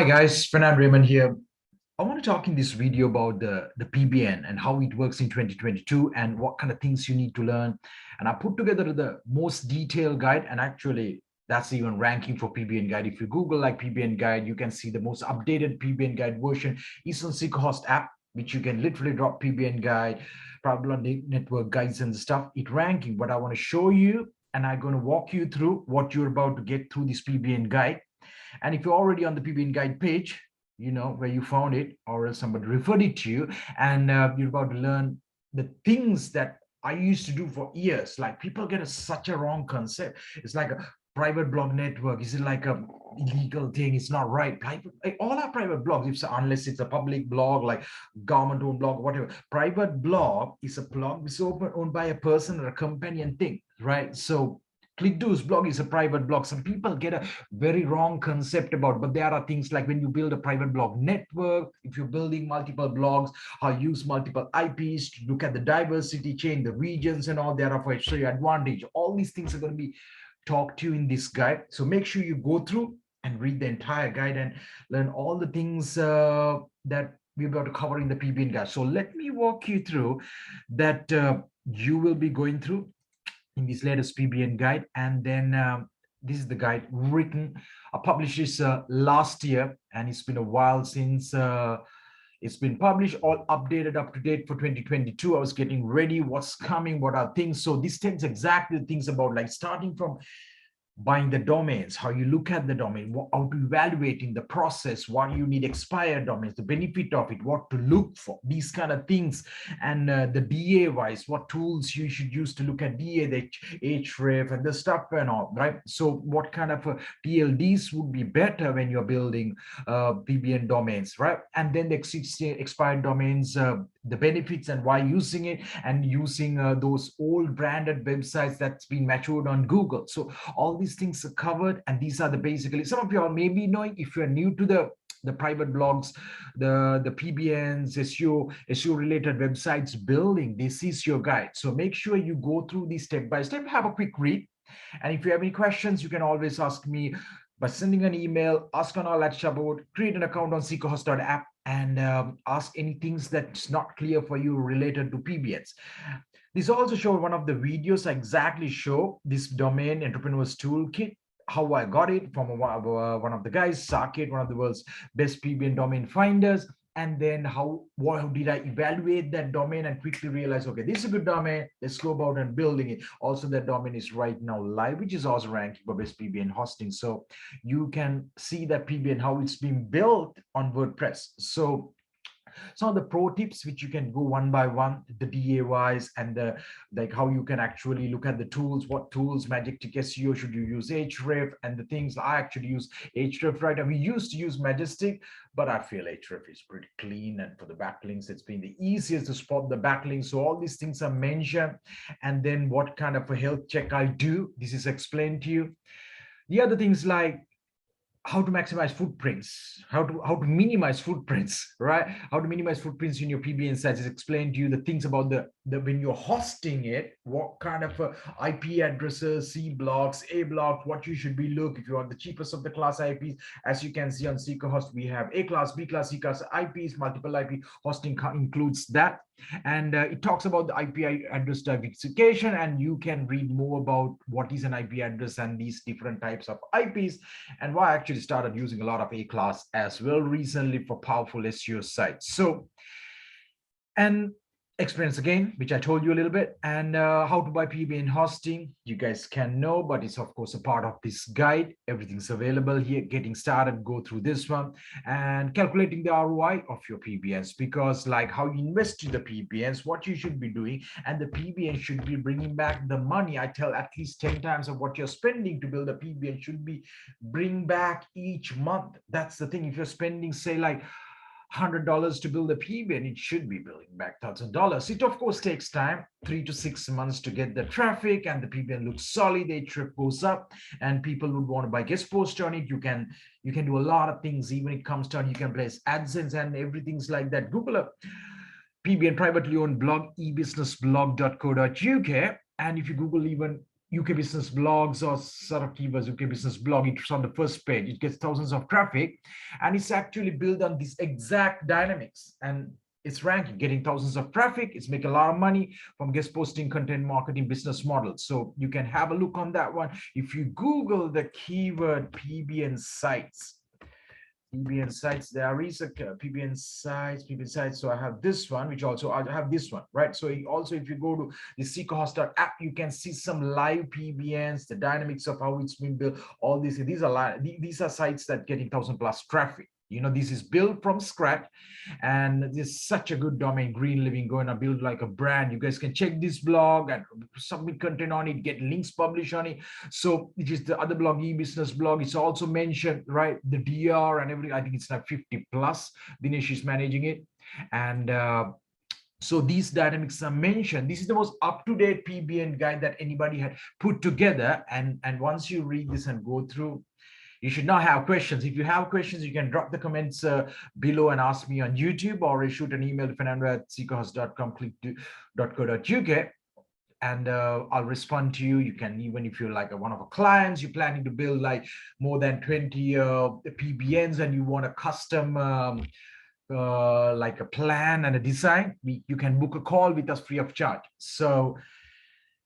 Hi guys, Fernand Raymond here. I want to talk in this video about the PBN and how it works in 2022 and what kind of things you need to learn. And I put together the most detailed guide, and actually that's even ranking for PBN guide. If you Google like PBN guide, you can see the most updated PBN guide version is on Seekerhost app, which you can literally drop PBN guide, private network guides and stuff. It ranking, but I want to show you and I'm going to walk you through what you're about to get through this PBN guide. And if you're already on the Pbn guide page, you know where you found it, or else somebody referred it to you, and you're about to learn the things that I used to do for years. Like people get such a wrong concept. It's like a private blog network. Is it like a illegal thing? It's not right. All our private blogs, unless it's a public blog, like government-owned blog, whatever. Private blog is a blog which is owned by a person or a company and thing, right? So ClickDo's blog is a private blog. Some people get a very wrong concept about, but there are things like when you build a private blog network, if you're building multiple blogs, how use multiple IPs to look at the diversity chain, the regions and all, there are for your advantage. All these things are going to be talked to you in this guide. So make sure you go through and read the entire guide and learn all the things that we're about to cover in the PBN guide. So let me walk you through that you will be going through in this latest PBN guide. And then this is the guide written, I published this last year, and it's been a while since it's been published, all updated, up to date for 2022. I was getting ready, what's coming, what are things. So this tells exactly the things about, like, starting from buying the domains, how you look at the domain, how to evaluating the process, what you need expired domains, the benefit of it, what to look for, these kind of things. And the DA wise, what tools you should use to look at DA, the href and the stuff and all, right? So what kind of TLDs would be better when you're building PBN domains, right? And then the expired domains, the benefits and why using it, and using those old branded websites that's been matured on Google. So all these things are covered, and these are the basically, some of you are maybe knowing, if you're new to the private blogs, the PBNs, SEO related websites building, this is your guide. So make sure you go through these step by step, have a quick read. And if you have any questions, you can always ask me by sending an email, ask on our chat board, create an account on seekerhost.app, and ask any things that's not clear for you related to PBNs. This also showed one of the videos I exactly show this domain entrepreneurs toolkit, how I got it from one of the guys, Saket, one of the world's best PBN domain finders. And then how did I evaluate that domain and quickly realize, okay, this is a good domain, let's go about and building it. Also, that domain is right now live, which is also ranking for best PBN hosting. So you can see that PBN, how it's being built on WordPress. So some of the pro tips which you can go one by one, the DA wise, and the like, how you can actually look at the tools, what tools, Majestic SEO, should you use href, and the things. I actually use href, right? And we used to use Majestic, but I feel href is pretty clean, and for the backlinks it's been the easiest to spot the backlinks. So all these things are mentioned. And then what kind of a health check I do, this is explained to you. The other things like how to maximize footprints, how to minimize footprints, right? How to minimize footprints in your PBN sites is explained to you. The things about the when you're hosting it, what kind of IP addresses, C blocks, A blocks, what you should be looking if you want the cheapest of the class IPs. As you can see on Seekerhost, we have A class, B class, C class IPs. Multiple IP hosting includes that. And it talks about the IP address diversification, and you can read more about what is an IP address and these different types of IPs, and why I actually started using a lot of A class as well recently for powerful SEO sites. So, and experience again, which I told you a little bit, and how to buy PBN hosting, you guys can know, but it's of course a part of this guide. Everything's available here. Getting started, go through this one, and calculating the ROI of your PBNs, because like how you invest in the PBNs, what you should be doing, and the PBN should be bringing back the money. I tell at least 10 times of what you're spending to build a PBN should be bring back each month. That's the thing. If you're spending, say, like $100 to build a PBN, it should be building back $1,000. It of course takes time, 3 to 6 months to get the traffic, and the PBN looks solid, the href goes up, and people would want to buy guest post on it. You can do a lot of things. Even it comes down, you can place AdSense and everything's like that. Google up PBN privately owned blog, ebusinessblog.co.uk, and if you Google even UK business blogs or sort of keywords, UK business blog, it's on the first page, it gets thousands of traffic, and it's actually built on these exact dynamics, and it's ranking, getting thousands of traffic. It's making a lot of money from guest posting, content marketing business model. So you can have a look on that one. If you Google the keyword Pbn sites, Pbn sites, there is a Pbn sites, Pbn sites. So I have this one, which also I have this one, right? So also, if you go to the SeekerHost app, you can see some live Pbns, the dynamics of how it's been built. All these are sites that getting 1,000+ traffic. This is built from scratch, and this is such a good domain. Green Living, going to build like a brand. You guys can check this blog and submit content on it, get links published on it. So it is the other blog, e-business blog. It's also mentioned, right? The DR and everything. I think it's like 50+. Dinesh is managing it. And so these dynamics are mentioned. This is the most up-to-date Pbn guide that anybody had put together. And once you read this and go through, you should not have questions. If you have questions, you can drop the comments below and ask me on YouTube, or shoot an email to fernando@seekerhost.com, click.co.uk, and I'll respond to you. You can, even if you're like one of our clients, you're planning to build like more than 20 Pbns, and you want a custom like a plan and a design, you can book a call with us free of charge. So,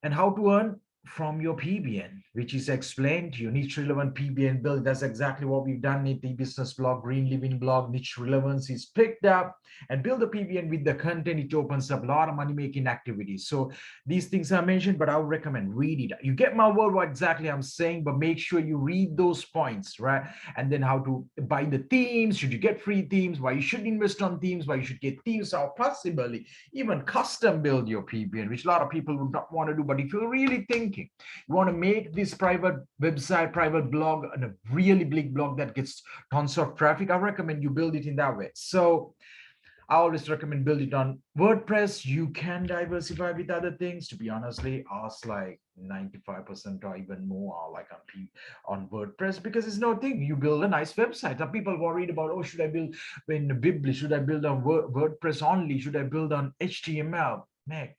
and how to earn from your Pbn, which is explained to you. Niche relevant Pbn build. That's exactly what we've done in the business blog, Green Living blog. Niche relevance is picked up, and build a Pbn with the content. It opens up a lot of money making activities. So these things are mentioned, but I would recommend read it. You get my word what exactly I'm saying, but make sure you read those points, right? And then how to buy the themes. Should you get free themes? Why you should invest on themes? Why you should get themes, or possibly even custom build your Pbn, which a lot of people would not want to do. But if you're really thinking you want to make this private website, private blog, and a really big blog that gets tons of traffic, I recommend you build it in that way. So I always recommend build it on WordPress. You can diversify with other things. To be honestly, ask like 95% or even more are like on WordPress, because it's no thing. You build a nice website. Some people worried about, oh, should I build in Bibli? Should I build on WordPress only? Should I build on HTML? Make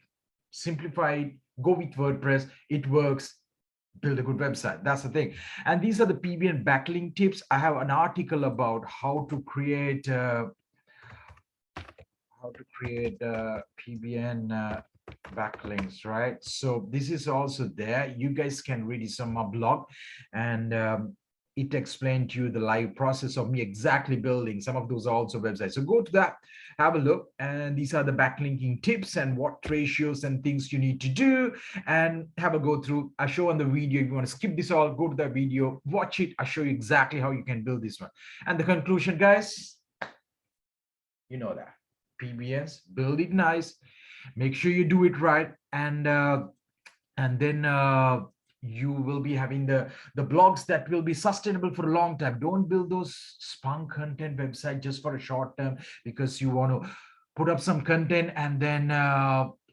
simplify it. Go with WordPress. It works. Build a good website. That's the thing. And these are the Pbn backlink tips. I have an article about how to create Pbn backlinks, right? So this is also there. You guys can read it on my blog, and it explained to you the live process of me exactly building. Some of those are also websites. So go to that, have a look, and these are the backlinking tips and what ratios and things you need to do, and have a go through. I show on the video. If you want to skip this all, go to that video, watch it. I show you exactly how you can build this one. And the conclusion, guys, you know that. Pbs, build it nice, make sure you do it right, and then you will be having the blogs that will be sustainable for a long time. Don't build those spunk content website just for a short term, because you want to put up some content and then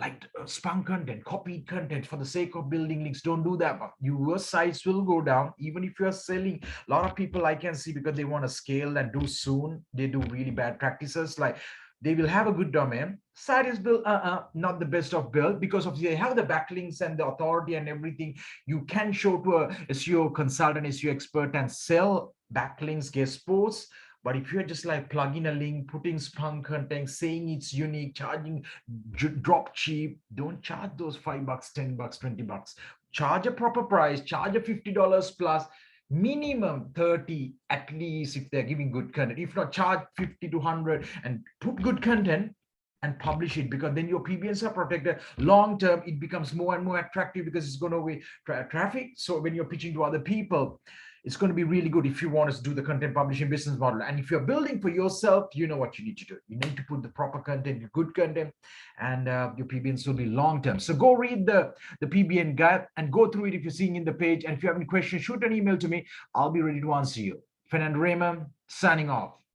like spunk content, copied content for the sake of building links. Don't do that. Your sites will go down. Even if you're selling, a lot of people I can see, because they want to scale and do soon, they do really bad practices. Like, they will have a good domain, site is built, not the best of build, because of they have the backlinks and the authority and everything. You can show to a SEO consultant, SEO expert, and sell backlinks, guest posts. But if you're just like plugging a link, putting spunk content, saying it's unique, charging drop cheap, don't charge those $5, $10, $20. Charge a proper price, charge a $50 plus, minimum 30 at least if they're giving good content. If not, charge 50 to 100 and put good content and publish it, because then your Pbns are protected. Long term, it becomes more and more attractive because it's going to be traffic. So when you're pitching to other people, it's going to be really good if you want to do the content publishing business model. And if you're building for yourself, you know what you need to do. You need to put the proper content, good content, and your Pbns will be long term. So go read the Pbn guide and go through it if you're seeing in the page. And if you have any questions, shoot an email to me. I'll be ready to answer you. Fernando Raymond, signing off.